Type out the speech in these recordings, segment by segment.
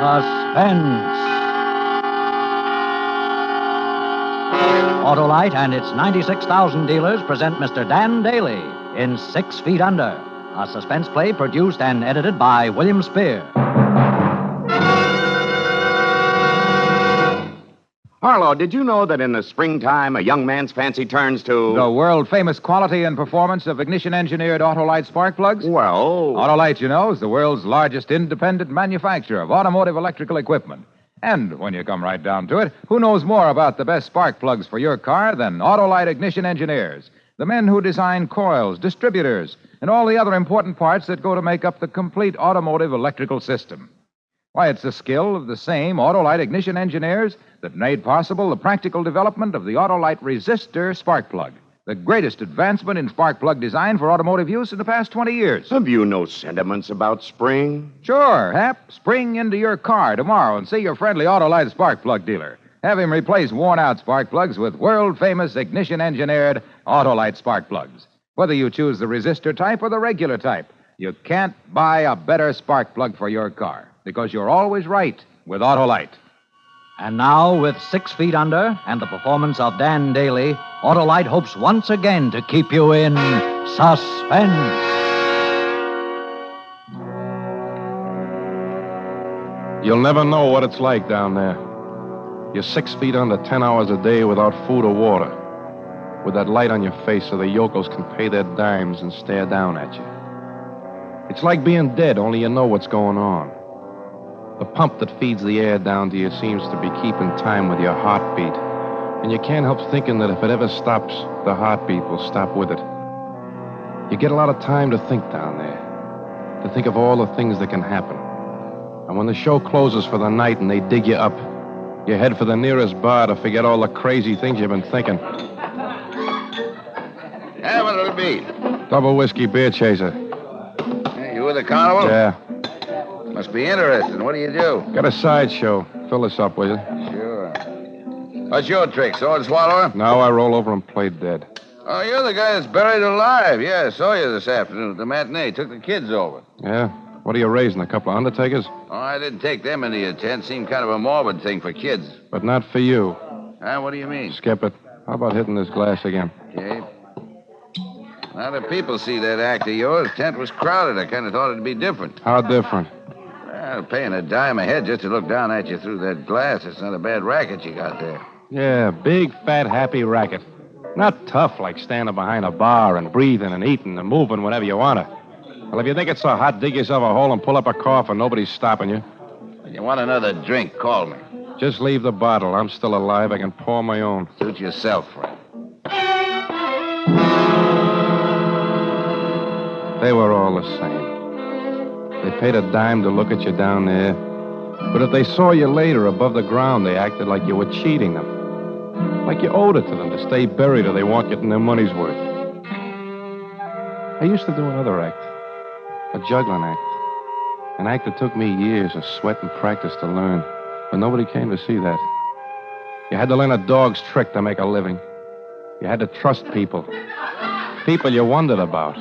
Suspense. Autolite and its 96,000 dealers present Mr. Dan Daly in 6 Feet Under, a suspense play produced and edited by William Spear. Harlow, did you know that in the springtime a young man's fancy turns to... The world-famous quality and performance of ignition-engineered Autolite spark plugs? Well... Autolite, you know, is the world's largest independent manufacturer of automotive electrical equipment. And when you come right down to it, who knows more about the best spark plugs for your car than Autolite ignition engineers? The men who design coils, distributors, and all the other important parts that go to make up the complete automotive electrical system. Why, it's the skill of the same Autolite ignition engineers that made possible the practical development of the Autolite resistor spark plug, the greatest advancement in spark plug design for automotive use in the past 20 years. Have you no sentiments about spring? Sure, Hap. Spring into your car tomorrow and see your friendly Autolite spark plug dealer. Have him replace worn-out spark plugs with world-famous ignition-engineered Autolite spark plugs. Whether you choose the resistor type or the regular type, you can't buy a better spark plug for your car, because you're always right with Autolite. And now, with 6 Feet Under and the performance of Dan Daly, Autolite hopes once again to keep you in suspense. You'll never know what it's like down there. You're 6 feet under 10 hours a day without food or water, with that light on your face so the yokels can pay their dimes and stare down at you. It's like being dead, only you know what's going on. The pump that feeds the air down to you seems to be keeping time with your heartbeat, and you can't help thinking that if it ever stops, the heartbeat will stop with it. You get a lot of time to think down there, to think of all the things that can happen. And when the show closes for the night and they dig you up, you head for the nearest bar to forget all the crazy things you've been thinking. Yeah, what'll it be? Double whiskey beer chaser. Hey, you with the carnival? Yeah. Must be interesting. What do you do? Got a sideshow. Fill us up, will you? Sure. What's your trick, sword swallower? Now I roll over and play dead. Oh, you're the guy that's buried alive. Yeah, I saw you this afternoon at the matinee. Took the kids over. Yeah? What are you raising, a couple of undertakers? Oh, I didn't take them into your tent. Seemed kind of a morbid thing for kids. But not for you. Huh? What do you mean? Skip it. How about hitting this glass again? Okay. Now, the people see that act of yours. Tent was crowded. I kind of thought it'd be different. How different? Well, paying a dime a head just to look down at you through that glass. It's not a bad racket you got there. Yeah, big, fat, happy racket. Not tough like standing behind a bar and breathing and eating and moving whenever you want to. Well, if you think it's so hot, dig yourself a hole and pull up a coffin. Nobody's stopping you. If you want another drink, call me. Just leave the bottle. I'm still alive. I can pour my own. Suit yourself, friend. They were all the same. They paid a dime to look at you down there. But if they saw you later above the ground, they acted like you were cheating them. Like you owed it to them to stay buried or they weren't getting their money's worth. I used to do another act. A juggling act. An act that took me years of sweat and practice to learn. But nobody came to see that. You had to learn a dog's trick to make a living. You had to trust people. People you wondered about.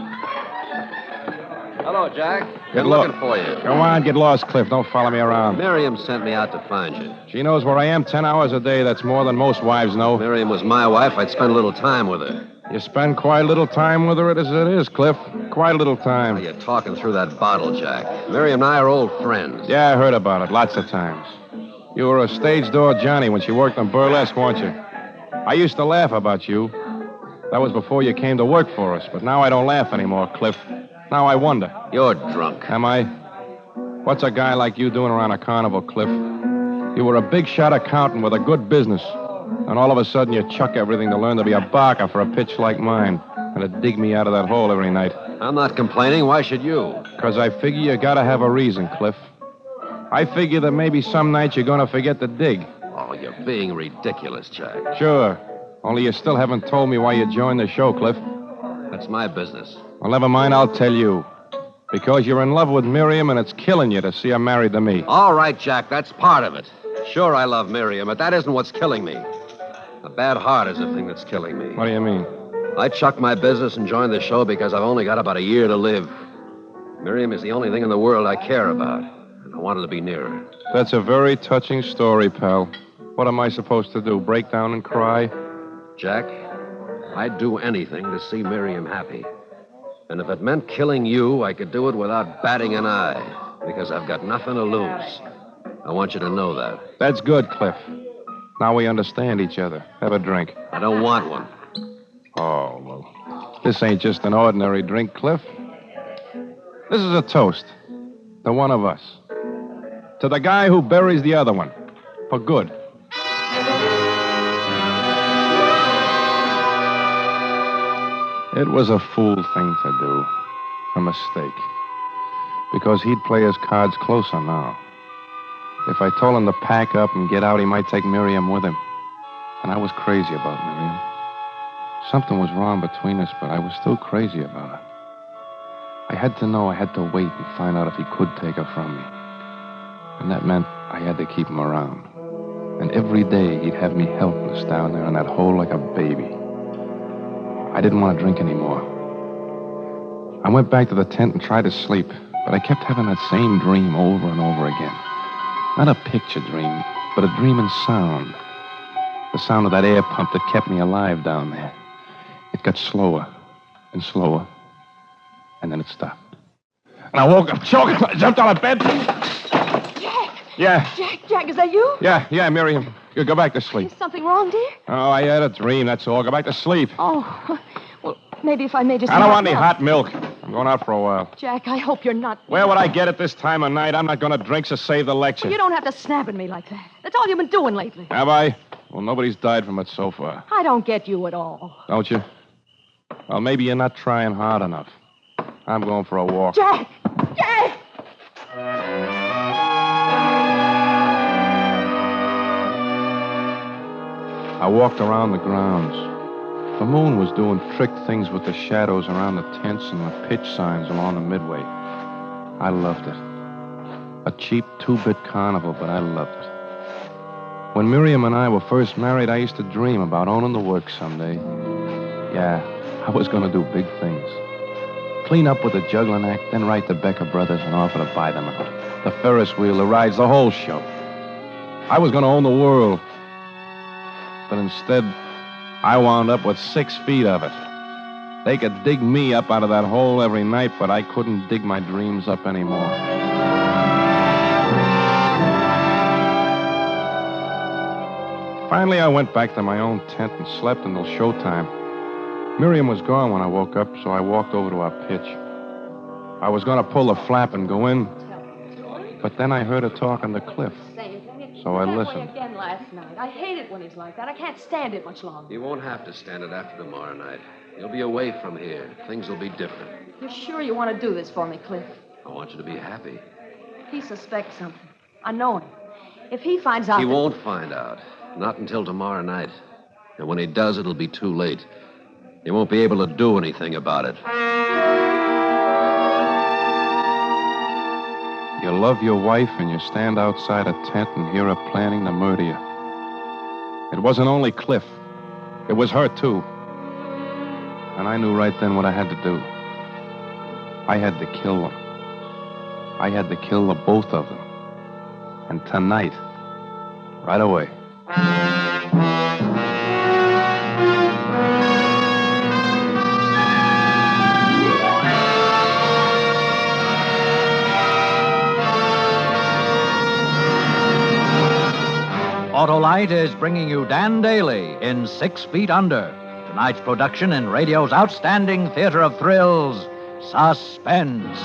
Hello, Jack. Get looking for you. Come on, get lost, Cliff. Don't follow me around. Miriam sent me out to find you. She knows where I am 10 hours a day. That's more than most wives know. Miriam was my wife. I'd spend a little time with her. You spend quite a little time with her as it is, Cliff. Quite a little time. Now, you're talking through that bottle, Jack. Miriam and I are old friends. Yeah, I heard about it lots of times. You were a stage door Johnny when she worked on burlesque, weren't you? I used to laugh about you. That was before you came to work for us, but now I don't laugh anymore, Cliff. Now I wonder. You're drunk. Am I? What's a guy like you doing around a carnival, Cliff? You were a big-shot accountant with a good business. And all of a sudden you chuck everything to learn to be a barker for a pitch like mine and to dig me out of that hole every night. I'm not complaining. Why should you? Because I figure you gotta have a reason, Cliff. I figure that maybe some night you're gonna forget to dig. Oh, you're being ridiculous, Jack. Sure. Only you still haven't told me why you joined the show, Cliff. That's my business. Well, never mind, I'll tell you. Because you're in love with Miriam and it's killing you to see her married to me. All right, Jack, that's part of it. Sure, I love Miriam, but that isn't what's killing me. A bad heart is the thing that's killing me. What do you mean? I chucked my business and joined the show because I've only got about a year to live. Miriam is the only thing in the world I care about. and I wanted to be near her. That's a very touching story, pal. What am I supposed to do, break down and cry? Jack, I'd do anything to see Miriam happy. And if it meant killing you, I could do it without batting an eye, because I've got nothing to lose. I want you to know that. That's good, Cliff. Now we understand each other. Have a drink. I don't want one. Oh, well, this ain't just an ordinary drink, Cliff. This is a toast. To one of us. To the guy who buries the other one. For good. It was a fool thing to do. A mistake. Because he'd play his cards closer now. If I told him to pack up and get out, he might take Miriam with him. And I was crazy about Miriam. Something was wrong between us, but I was still crazy about her. I had to know I had to wait and find out if he could take her from me. And that meant I had to keep him around. And every day he'd have me helpless down there in that hole like a baby. I didn't want to drink anymore. I went back to the tent and tried to sleep, but I kept having that same dream over and over again. Not a picture dream, but a dream in sound. The sound of that air pump that kept me alive down there. It got slower and slower, and then it stopped. And I woke up choking. I jumped out of bed. Jack! Yeah. Jack, is that you? Yeah, Miriam. You go back to sleep. Is something wrong, dear? Oh, I had a dream, that's all. Go back to sleep. Oh, well, maybe if I may just... I don't want any hot milk. I'm going out for a while. Jack, I hope you're not... Where would I get it this time of night? I'm not going to drink, so save the lecture. You don't have to snap at me like that. That's all you've been doing lately. Have I? Well, nobody's died from it so far. I don't get you at all. Don't you? Well, maybe you're not trying hard enough. I'm going for a walk. Jack! Jack! I walked around the grounds. The moon was doing trick things with the shadows around the tents and the pitch signs along the midway. I loved it. A cheap two-bit carnival, but I loved it. When Miriam and I were first married, I used to dream about owning the works someday. Yeah, I was going to do big things. Clean up with the juggling act, then write the Becker brothers and offer to buy them out. The Ferris wheel, the rides, the whole show. I was going to own the world. But instead, I wound up with 6 feet of it. They could dig me up out of that hole every night, but I couldn't dig my dreams up anymore. Finally, I went back to my own tent and slept until showtime. Miriam was gone when I woke up, so I walked over to our pitch. I was going to pull the flap and go in, but then I heard her talking to Cliff. So I listened. Again last night. I hate it when he's like that. I can't stand it much longer. You won't have to stand it after tomorrow night. You'll be away from here. Things will be different. You're sure you want to do this for me, Cliff? I want you to be happy. He suspects something. I know him. If he finds out... He won't find out. Not until tomorrow night. And when he does, it'll be too late. He won't be able to do anything about it. You love your wife and you stand outside a tent and hear her planning to murder you. It wasn't only Cliff. It was her, too. And I knew right then what I had to do. I had to kill them. I had to kill the both of them. And tonight, right away. Autolite is bringing you Dan Daly in 6 Feet Under. Tonight's production in radio's outstanding theater of thrills, Suspense.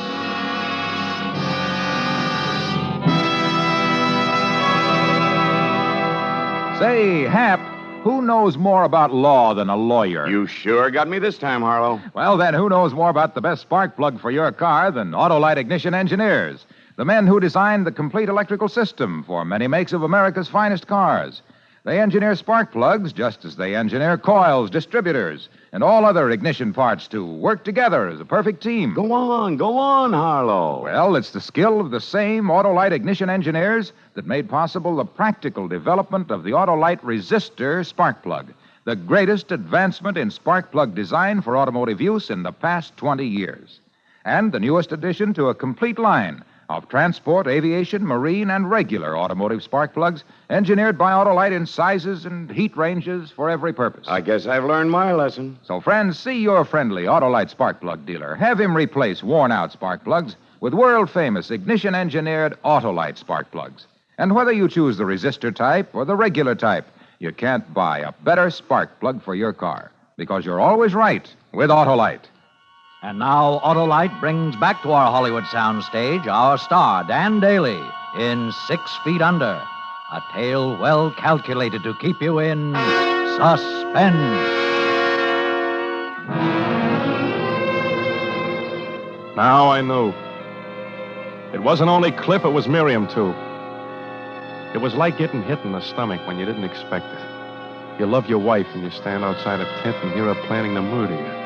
Say, Hap, who knows more about law than a lawyer? You sure got me this time, Harlow. Well, then who knows more about the best spark plug for your car than Autolite ignition engineers? The men who designed the complete electrical system for many makes of America's finest cars. They engineer spark plugs just as they engineer coils, distributors, and all other ignition parts to work together as a perfect team. Go on, Harlow. Well, it's the skill of the same Autolite ignition engineers that made possible the practical development of the Autolite resistor spark plug, the greatest advancement in spark plug design for automotive use in the past 20 years. And the newest addition to a complete line of transport, aviation, marine, and regular automotive spark plugs, engineered by Autolite in sizes and heat ranges for every purpose. I guess I've learned my lesson. So, friends, see your friendly Autolite spark plug dealer. Have him replace worn-out spark plugs with world-famous ignition-engineered Autolite spark plugs. And whether you choose the resistor type or the regular type, you can't buy a better spark plug for your car, because you're always right with Autolite. And now Autolite brings back to our Hollywood soundstage our star, Dan Daly, in 6 Feet Under, a tale well calculated to keep you in suspense. Now I knew. It wasn't only Cliff, it was Miriam, too. It was like getting hit in the stomach when you didn't expect it. You love your wife and you stand outside a tent and hear her planning to murder you.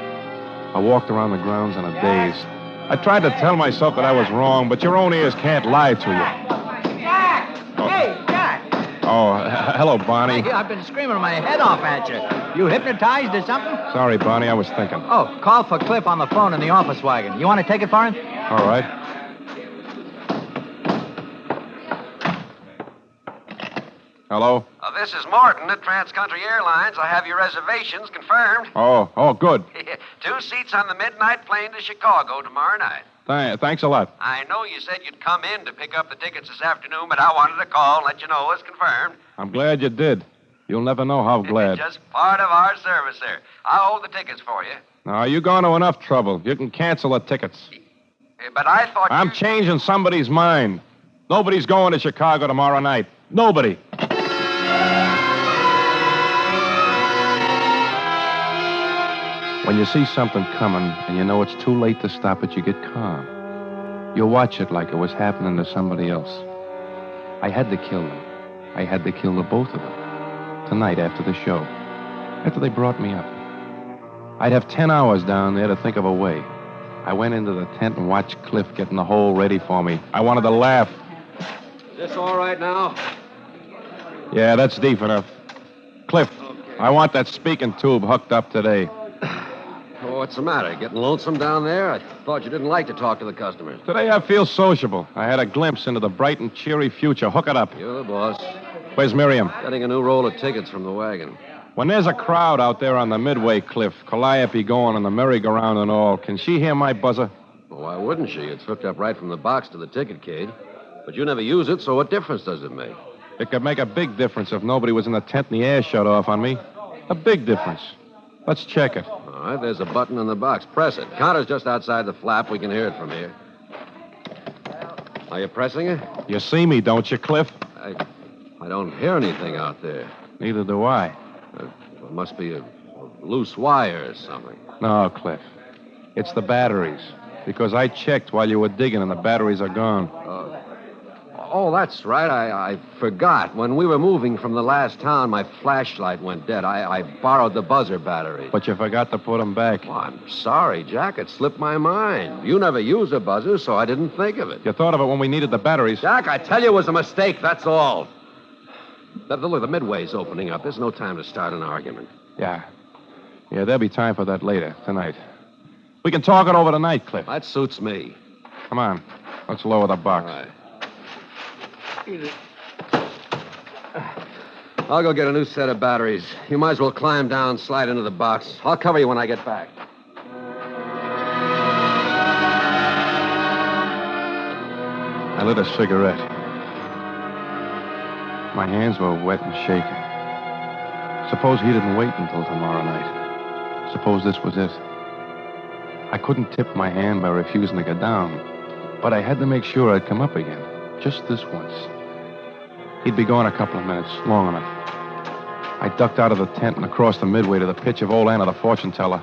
I walked around the grounds in a daze. I tried to tell myself that I was wrong, but your own ears can't lie to you. Jack! Oh. Hey, Jack! Oh, hello, Bonnie. Hey, I've been screaming my head off at you. You hypnotized or something? Sorry, Bonnie, I was thinking. Oh, call for Cliff on the phone in the office wagon. You want to take it for him? All right. Hello? This is Morton at Trans-Country Airlines. I have your reservations confirmed. Oh, good. 2 seats on the midnight plane to Chicago tomorrow night. Thanks a lot. I know you said you'd come in to pick up the tickets this afternoon, but I wanted to call and let you know it's confirmed. I'm glad you did. You'll never know how glad. Just part of our service there. I'll hold the tickets for you. Now, you're going to enough trouble. You can cancel the tickets. But I thought I'm changing somebody's mind. Nobody's going to Chicago tomorrow night. Nobody. When you see something coming and you know it's too late to stop it, you get calm. You watch it like it was happening to somebody else. I had to kill them. I had to kill the both of them. Tonight after the show. After they brought me up. I'd have 10 hours down there to think of a way. I went into the tent and watched Cliff getting the hole ready for me. I wanted to laugh. Is this all right now? Yeah, that's deep enough. Cliff, I want that speaking tube hooked up today. Oh, what's the matter? Getting lonesome down there? I thought you didn't like to talk to the customers. Today I feel sociable. I had a glimpse into the bright and cheery future. Hook it up. You're the boss. Where's Miriam? Getting a new roll of tickets from the wagon. When there's a crowd out there on the Midway Cliff, Calliope going on the merry-go-round and all, can she hear my buzzer? Well, why wouldn't she? It's hooked up right from the box to the ticket cage. But you never use it, so what difference does it make? It could make a big difference if nobody was in the tent and the air shut off on me. A big difference. Let's check it. All right, there's a button in the box. Press it. Counter's just outside the flap. We can hear it from here. Are you pressing it? You see me, don't you, Cliff? I don't hear anything out there. Neither do I. It must be a loose wire or something. No, Cliff. It's the batteries. Because I checked while you were digging and the batteries are gone. Oh, that's right. I forgot. When we were moving from the last town, my flashlight went dead. I borrowed the buzzer battery. But you forgot to put them back. Oh, I'm sorry, Jack. It slipped my mind. You never use a buzzer, so I didn't think of it. You thought of it when we needed the batteries. Jack, I tell you it was a mistake, that's all. Look, the Midway's opening up. There's no time to start an argument. Yeah, there'll be time for that later, tonight. We can talk it over tonight, Cliff. That suits me. Come on. Let's lower the box. All right. I'll go get a new set of batteries. You might as well climb down, slide into the box. I'll cover you when I get back. I lit a cigarette. My hands were wet and shaking. Suppose he didn't wait until tomorrow night. Suppose this was it. I couldn't tip my hand by refusing to go down, but I had to make sure I'd come up again. Just this once. He'd be gone a couple of minutes, long enough. I ducked out of the tent and across the Midway to the pitch of old Anna, the fortune teller.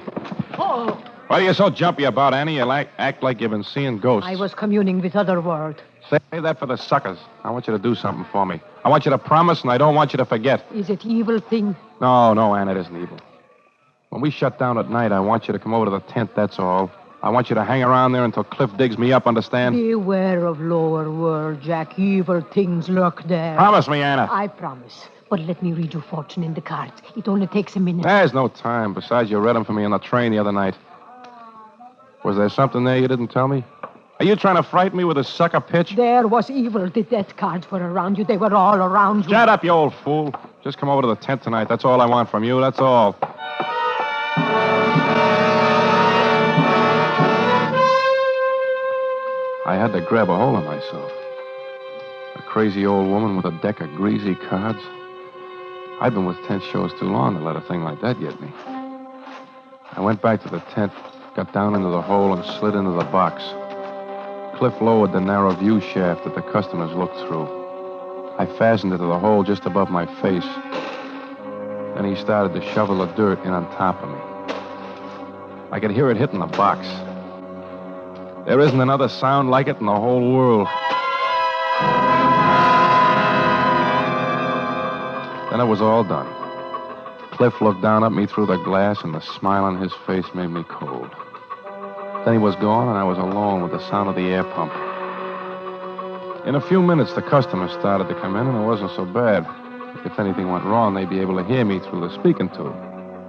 Oh, Why are you so jumpy about, Annie? You act like you've been seeing ghosts. I was communing with other world. Say that for the suckers. I want you to do something for me. I want you to promise, and I don't want you to forget. Is it evil thing? No, Anna, it isn't evil. When we shut down at night, I want you to come over to the tent, that's all. I want you to hang around there until Cliff digs me up, understand? Beware of lower world, Jack. Evil things lurk there. Promise me, Anna. I promise. But let me read your fortune in the cards. It only takes a minute. There's no time. Besides, you read them for me on the train the other night. Was there something there you didn't tell me? Are you trying to frighten me with a sucker pitch? There was evil. The death cards were around you. They were all around you. Shut up, you old fool. Just come over to the tent tonight. That's all I want from you. That's all. I had to grab a hold of myself. A crazy old woman with a deck of greasy cards. I've been with tent shows too long to let a thing like that get me. I went back to the tent, got down into the hole, and slid into the box. Cliff lowered the narrow view shaft that the customers looked through. I fastened it to the hole just above my face. Then he started to shovel the dirt in on top of me. I could hear it hitting the box. There isn't another sound like it in the whole world. Then it was all done. Cliff looked down at me through the glass, and the smile on his face made me cold. Then he was gone, and I was alone with the sound of the air pump. In a few minutes, the customers started to come in, and it wasn't so bad. If anything went wrong, they'd be able to hear me through the speaking tube,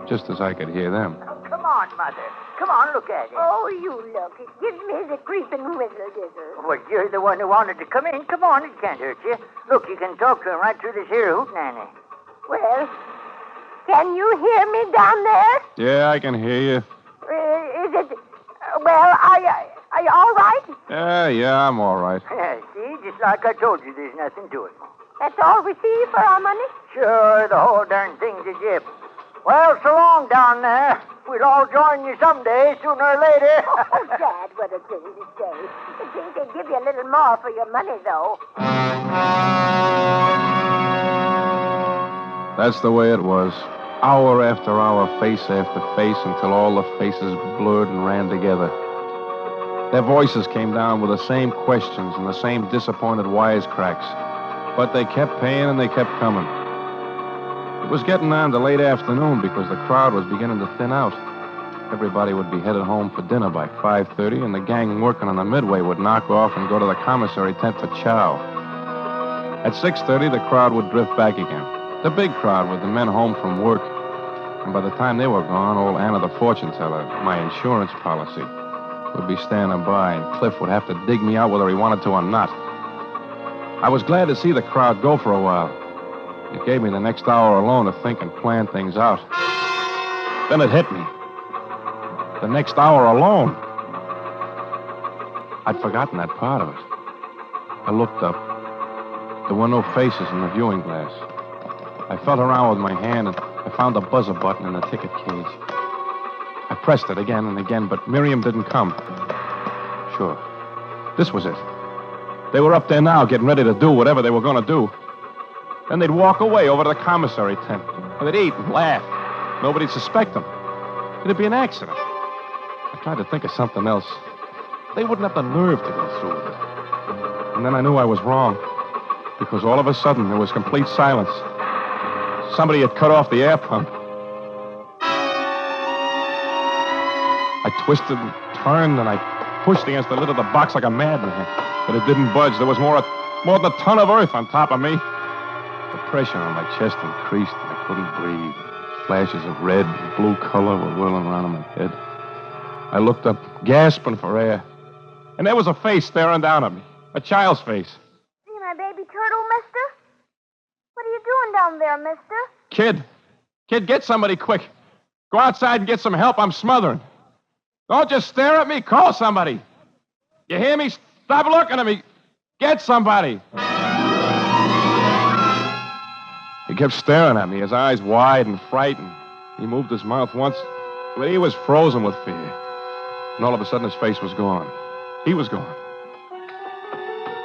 just as I could hear them. Oh, come on, Mother. Come on, look at it. Oh, you look. It gives me the creeping whizzle-dizzle. Well, you're the one who wanted to come in. Come on, it can't hurt you. Look, you can talk to him right through this here hootenanny. Well, can you hear me down there? Yeah, I can hear you. Is it... well, are you all right? Yeah, I'm all right. See, just like I told you, there's nothing to it. That's all we see for our money? Sure, the whole darn thing's a jip. Well, so long down there. We'll all join you someday, sooner or later. Oh, Dad, what a thing to say. I think they'd give you a little more for your money, though. That's the way it was. Hour after hour, face after face, until all the faces blurred and ran together. Their voices came down with the same questions and the same disappointed wisecracks. But they kept paying and they kept coming. It was getting on to late afternoon because the crowd was beginning to thin out. Everybody would be headed home for dinner by 5:30, and the gang working on the midway would knock off and go to the commissary tent for chow. At 6:30, the crowd would drift back again. The big crowd with the men home from work. And by the time they were gone, old Anna the fortune teller, my insurance policy, would be standing by, and Cliff would have to dig me out whether he wanted to or not. I was glad to see the crowd go for a while. It gave me the next hour alone to think and plan things out. Then it hit me. The next hour alone. I'd forgotten that part of it. I looked up. There were no faces in the viewing glass. I felt around with my hand, and I found the buzzer button in the ticket cage. I pressed it again and again, but Miriam didn't come. Sure. This was it. They were up there now, getting ready to do whatever they were going to do. Then they'd walk away over to the commissary tent, and they'd eat and laugh. Nobody'd suspect them. It'd be an accident. I tried to think of something else. They wouldn't have the nerve to go through with it. And then I knew I was wrong, because all of a sudden there was complete silence. Somebody had cut off the air pump. I twisted and turned, and I pushed against the lid of the box like a madman. But it didn't budge. There was more than a ton of earth on top of me. The pressure on my chest increased, and I couldn't breathe. Flashes of red and blue color were whirling around in my head. I looked up, gasping for air. And there was a face staring down at me. A child's face. See my baby turtle, mister? What are you doing down there, mister? Kid, get somebody quick. Go outside and get some help. I'm smothering. Don't just stare at me. Call somebody. You hear me? Stop looking at me. Get somebody. He kept staring at me, his eyes wide and frightened. He moved his mouth once, but he was frozen with fear. And all of a sudden, his face was gone. He was gone.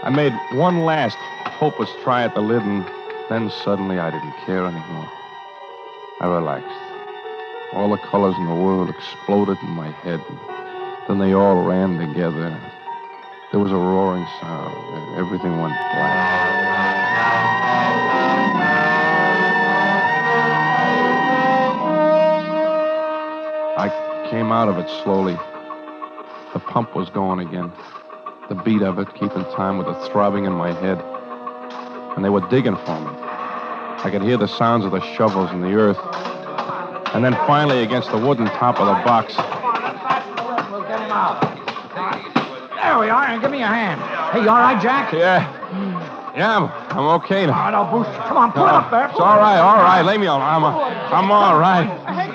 I made one last hopeless try at the lid, and then suddenly I didn't care anymore. I relaxed. All the colors in the world exploded in my head. Then they all ran together. There was a roaring sound, and everything went black. I came out of it slowly. The pump was going again. The beat of it keeping time with the throbbing in my head. And they were digging for me. I could hear the sounds of the shovels in the earth. And then finally against the wooden top of the box. We'll get him out. There we are. And give me a hand. Hey, you all right, Jack? Yeah. Yeah, I'm okay now. Oh, no, Booster. Come on, pull it up there. It's all right. Leave me alone. I'm all right.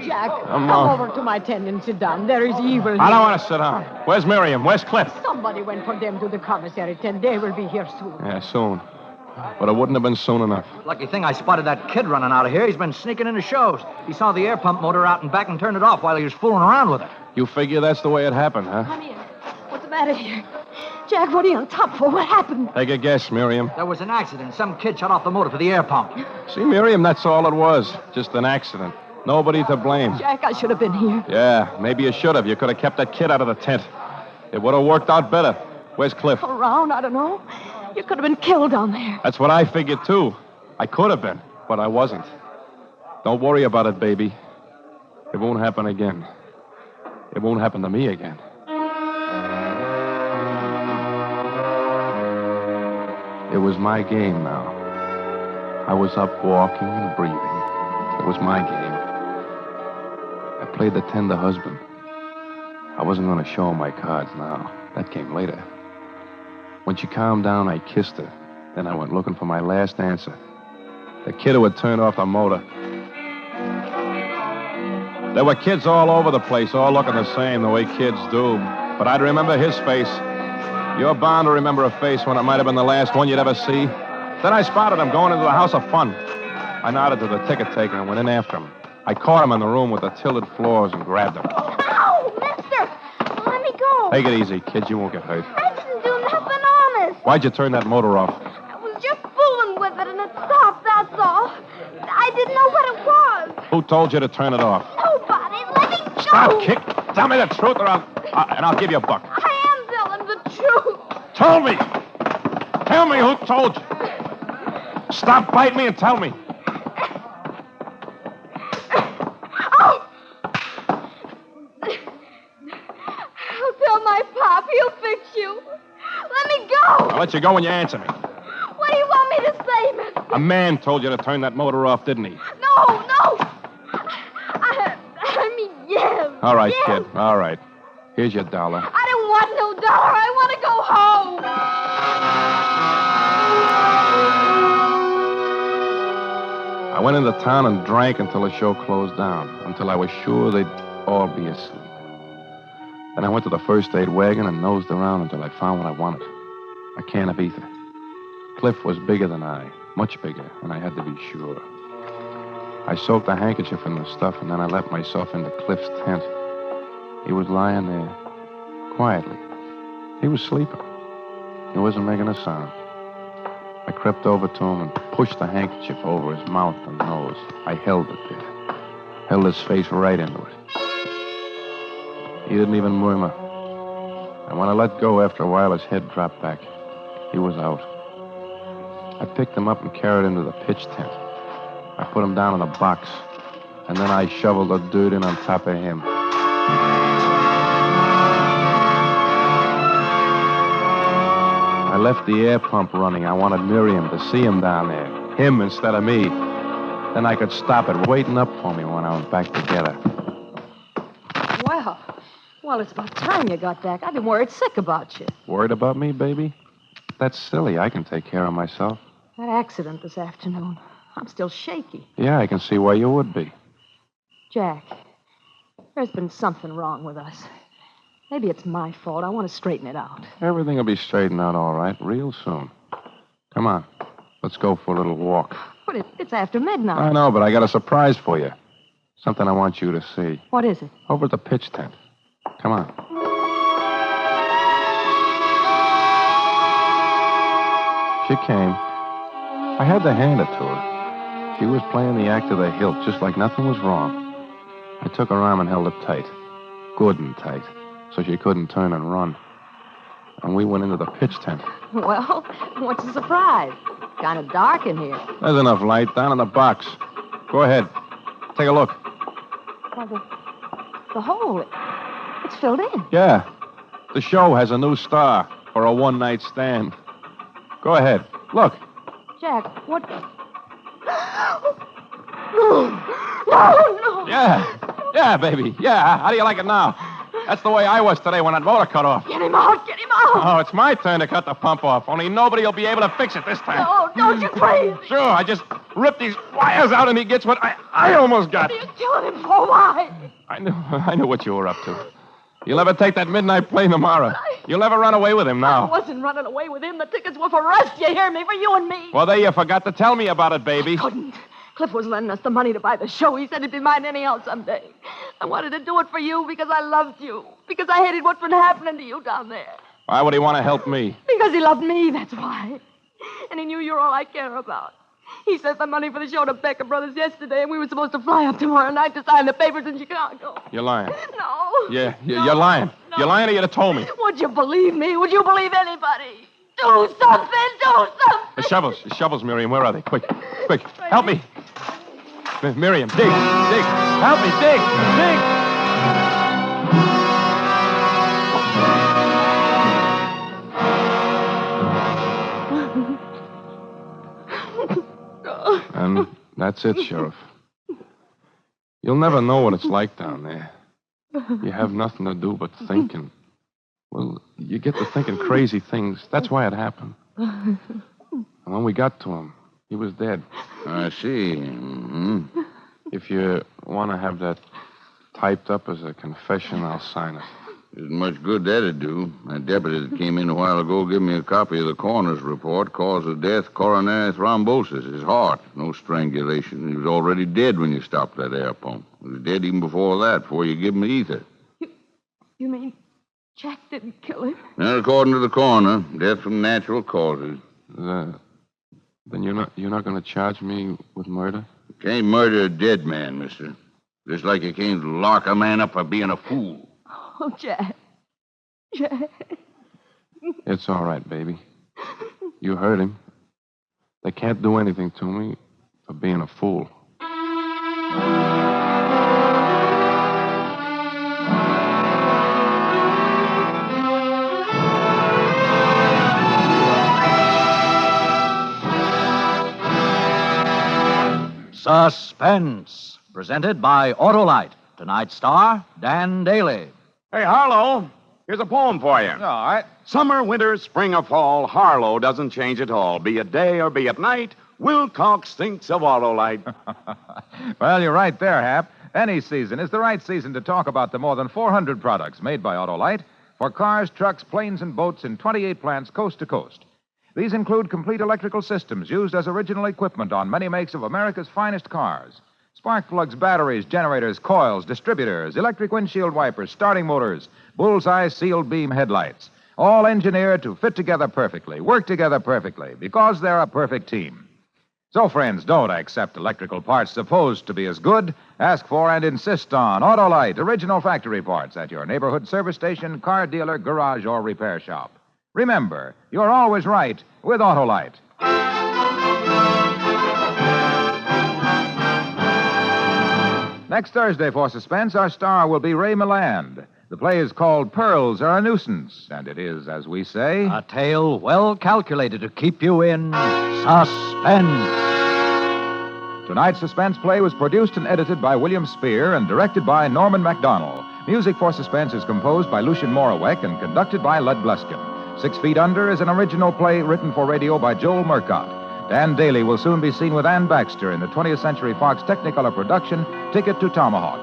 Jack, I'm come over to my tent and sit down. There is evil here. I don't want to sit down. Where's Miriam? Where's Cliff? Somebody went for them to the commissary tent. They will be here soon. Yeah, soon. But it wouldn't have been soon enough. Lucky thing I spotted that kid running out of here. He's been sneaking into shows. He saw the air pump motor out and back and turned it off while he was fooling around with it. You figure that's the way it happened, huh? Come here. What's the matter here? Jack, what are you on top for? What happened? Take a guess, Miriam. There was an accident. Some kid shut off the motor for the air pump. See, Miriam, that's all it was. Just an accident. Nobody to blame. Jack, I should have been here. Yeah, maybe you should have. You could have kept that kid out of the tent. It would have worked out better. Where's Cliff? Around, I don't know. You could have been killed down there. That's what I figured, too. I could have been, but I wasn't. Don't worry about it, baby. It won't happen again. It won't happen to me again. It was my game now. I was up walking and breathing. It was my game. I played the tender husband. I wasn't going to show her my cards now. That came later. When she calmed down, I kissed her. Then I went looking for my last answer. The kid who had turned off the motor. There were kids all over the place, all looking the same, the way kids do. But I'd remember his face. You're bound to remember a face when it might have been the last one you'd ever see. Then I spotted him going into the House of Fun. I nodded to the ticket taker and went in after him. I caught him in the room with the tilted floors and grabbed him. Ow, mister! Let me go. Take it easy, kid. You won't get hurt. I didn't do nothing honest. Why'd you turn that motor off? I was just fooling with it and it stopped, that's all. I didn't know what it was. Who told you to turn it off? Nobody. Let me go. Stop, Kick. Tell me the truth or I'll give you a buck. I am telling the truth. Tell me. Tell me who told you. Stop biting me and tell me. Oh! I'll tell my pop. He'll fix you. Let me go. I'll let you go when you answer me. What do you want me to say, mister? A man told you to turn that motor off, didn't he? No. I mean, yes. All right, yes. kid. All right. Here's your dollar. I don't want no dollar. I want to go home. I went into town and drank until the show closed down, until I was sure they'd all be asleep. Then I went to the first aid wagon and nosed around until I found what I wanted. A can of ether. Cliff was bigger than I, much bigger, and I had to be sure. I soaked a handkerchief in the stuff, and then I let myself into Cliff's tent. He was lying there, quietly. He was sleeping. He wasn't making a sound. I crept over to him and pushed the handkerchief over his mouth and nose. I held it there. Held his face right into it. He didn't even murmur. And when I let go after a while, his head dropped back. He was out. I picked him up and carried him to the pitch tent. I put him down in a box, and then I shoveled the dirt in on top of him. I left the air pump running. I wanted Miriam to see him down there. Him instead of me. Then I could stop it waiting up for me when I went back to get her. Well, it's about time you got back. I've been worried sick about you. Worried about me, baby? That's silly. I can take care of myself. That accident this afternoon. I'm still shaky. Yeah, I can see why you would be. Jack, there's been something wrong with us. Maybe it's my fault. I want to straighten it out. Everything will be straightened out all right real soon. Come on. Let's go for a little walk. But it's after midnight. I know, but I got a surprise for you. Something I want you to see. What is it? Over at the pitch tent. Come on. She came. I had to hand it to her. She was playing the act to the hilt, just like nothing was wrong. I took her arm and held it tight. Good and tight. So she couldn't turn and run. And we went into the pitch tent. Well, what's the surprise? Kind of dark in here. There's enough light down in the box. Go ahead. Take a look. Well, the hole, it's filled in. Yeah. The show has a new star for a one-night stand. Go ahead. Look. Jack, what? No. Yeah. Yeah, baby. Yeah. How do you like it now? That's the way I was today when that motor cut off. Get him out. Get him out. Oh, it's my turn to cut the pump off. Only nobody will be able to fix it this time. No, don't you, please. Sure, I just rip these wires out and he gets what I almost got. What are you killing him for? Why? I knew what you were up to. You'll never take that midnight plane tomorrow. You'll never run away with him I now. wasn't running away with him. The tickets were for us. You hear me? For you and me. Well, there you forgot to tell me about it, baby. Couldn't. Cliff was lending us the money to buy the show. He said he'd be mine anyhow someday. I wanted to do it for you because I loved you. Because I hated what's been happening to you down there. Why would he want to help me? Because he loved me, that's why. And he knew you're all I care about. He sent the money for the show to Becker Brothers yesterday, and we were supposed to fly up tomorrow night to sign the papers in Chicago. You're lying. No. Yeah, No. you're lying. No. You're lying or you'd have told me. Would you believe me? Would you believe anybody? Do something! Do something! The shovels, Miriam. Where are they? Quick. Help me. Miriam, dig. Help me, dig. And that's it, Sheriff. You'll never know what it's like down there. You have nothing to do but thinking. Well, you get to thinking crazy things. That's why it happened. And when we got to him, he was dead. I see. Mm-hmm. If you want to have that typed up as a confession, I'll sign it. Isn't much good that'd do. That deputy that came in a while ago gave me a copy of the coroner's report. Cause of death, coronary thrombosis. His heart. No strangulation. He was already dead when you stopped that air pump. He was dead even before that, before you give him the ether. You mean Jack didn't kill him? Not according to the coroner. Death from natural causes. Then you're not going to charge me with murder? You can't murder a dead man, mister. Just like you can't lock a man up for being a fool. Oh, Jack. It's all right, baby. You heard him. They can't do anything to me for being a fool. Suspense, presented by Autolite. Tonight's star, Dan Daly. Hey, Harlow, here's a poem for you. All right. Summer, winter, spring, or fall, Harlow doesn't change at all. Be it day or be it night, Wilcox thinks of Autolite. Well, you're right there, Hap. Any season is the right season to talk about the more than 400 products made by Autolite for cars, trucks, planes, and boats in 28 plants coast to coast. These include complete electrical systems used as original equipment on many makes of America's finest cars. Spark plugs, batteries, generators, coils, distributors, electric windshield wipers, starting motors, bullseye sealed beam headlights. All engineered to fit together perfectly, work together perfectly, because they're a perfect team. So, friends, don't accept electrical parts supposed to be as good. Ask for and insist on Autolite original factory parts at your neighborhood service station, car dealer, garage, or repair shop. Remember, you're always right with Autolite. Next Thursday for Suspense, our star will be Ray Milland. The play is called Pearls Are a Nuisance, and it is, as we say, A tale well calculated to keep you in suspense. Tonight's Suspense play was produced and edited by William Spear and directed by Norman MacDonald. Music for Suspense is composed by Lucien Morawek and conducted by Lud Gluskin. 6 Feet Under is an original play written for radio by Joel Murcott. Dan Daly will soon be seen with Ann Baxter in the 20th Century Fox Technicolor production, Ticket to Tomahawk.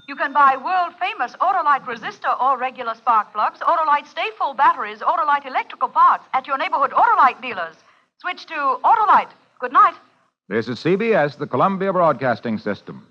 You can buy world-famous Autolite resistor or regular spark plugs, Autolite stay-full batteries, Autolite electrical parts at your neighborhood Autolite dealers. Switch to Autolite. Good night. This is CBS, the Columbia Broadcasting System.